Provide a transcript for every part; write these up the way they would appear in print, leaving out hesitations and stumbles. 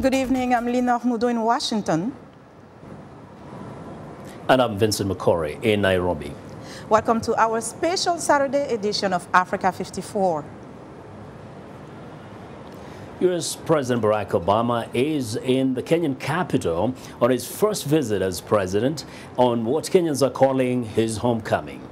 Good evening, I'm Linord Moudou in Washington. And I'm Vincent Makori in Nairobi. Welcome to our special Saturday edition of Africa 54. U.S. President Barack Obama is in the Kenyan capital on his first visit as president on what Kenyans are calling his homecoming.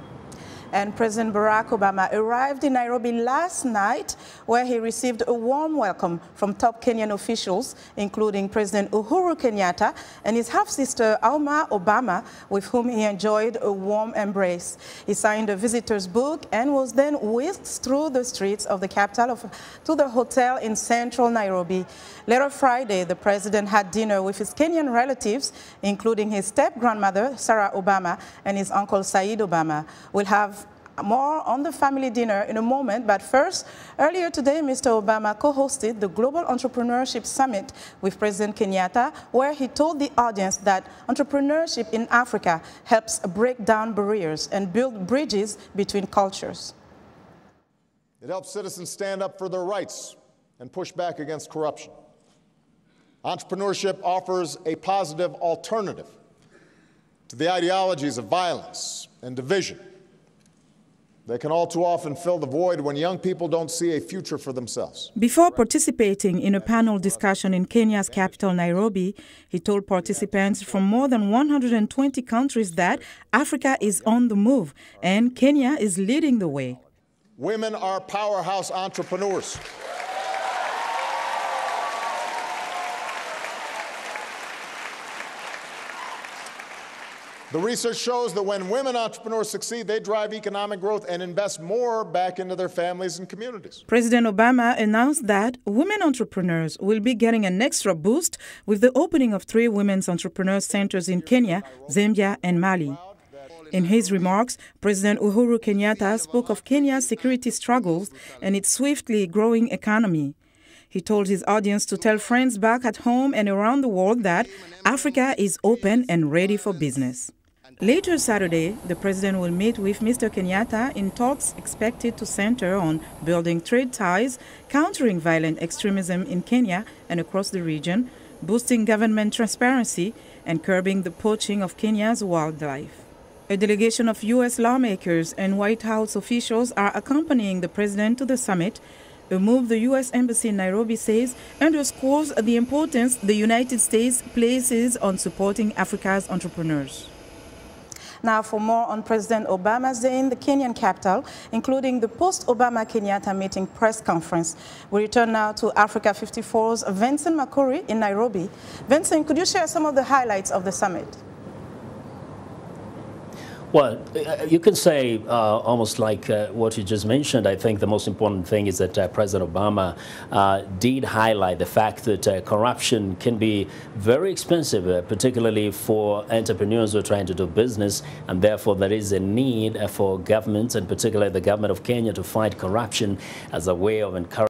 And President Barack Obama arrived in Nairobi last night, where he received a warm welcome from top Kenyan officials, including President Uhuru Kenyatta and his half-sister Alma Obama, with whom he enjoyed a warm embrace. He signed a visitor's book and was then whisked through the streets of the capital to the hotel in central Nairobi. Later Friday, the president had dinner with his Kenyan relatives, including his step-grandmother, Sarah Obama, and his uncle Said Obama. We'll have more on the family dinner in a moment, but first, earlier today, Mr. Obama co-hosted the Global Entrepreneurship Summit with President Kenyatta, where he told the audience that entrepreneurship in Africa helps break down barriers and build bridges between cultures. It helps citizens stand up for their rights and push back against corruption. Entrepreneurship offers a positive alternative to the ideologies of violence and division. They can all too often fill the void when young people don't see a future for themselves. Before participating in a panel discussion in Kenya's capital, Nairobi, he told participants from more than 120 countries that Africa is on the move and Kenya is leading the way. Women are powerhouse entrepreneurs. The research shows that when women entrepreneurs succeed, they drive economic growth and invest more back into their families and communities. President Obama announced that women entrepreneurs will be getting an extra boost with the opening of 3 women's entrepreneur centers in Kenya, Zambia, and Mali. In his remarks, President Uhuru Kenyatta spoke of Kenya's security struggles and its swiftly growing economy. He told his audience to tell friends back at home and around the world that Africa is open and ready for business. Later Saturday, the president will meet with Mr. Kenyatta in talks expected to center on building trade ties, countering violent extremism in Kenya and across the region, boosting government transparency, and curbing the poaching of Kenya's wildlife. A delegation of U.S. lawmakers and White House officials are accompanying the president to the summit, a move the U.S. Embassy in Nairobi says underscores the importance the United States places on supporting Africa's entrepreneurs. Now, for more on President Obama's day in the Kenyan capital, including the post-Obama-Kenyatta meeting press conference, we return now to Africa 54's Vincent Makori in Nairobi. Vincent, could you share some of the highlights of the summit? Well, you can say almost like what you just mentioned. I think the most important thing is that President Obama did highlight the fact that corruption can be very expensive, particularly for entrepreneurs who are trying to do business, and therefore there is a need for governments, and particularly the government of Kenya, to fight corruption as a way of encouraging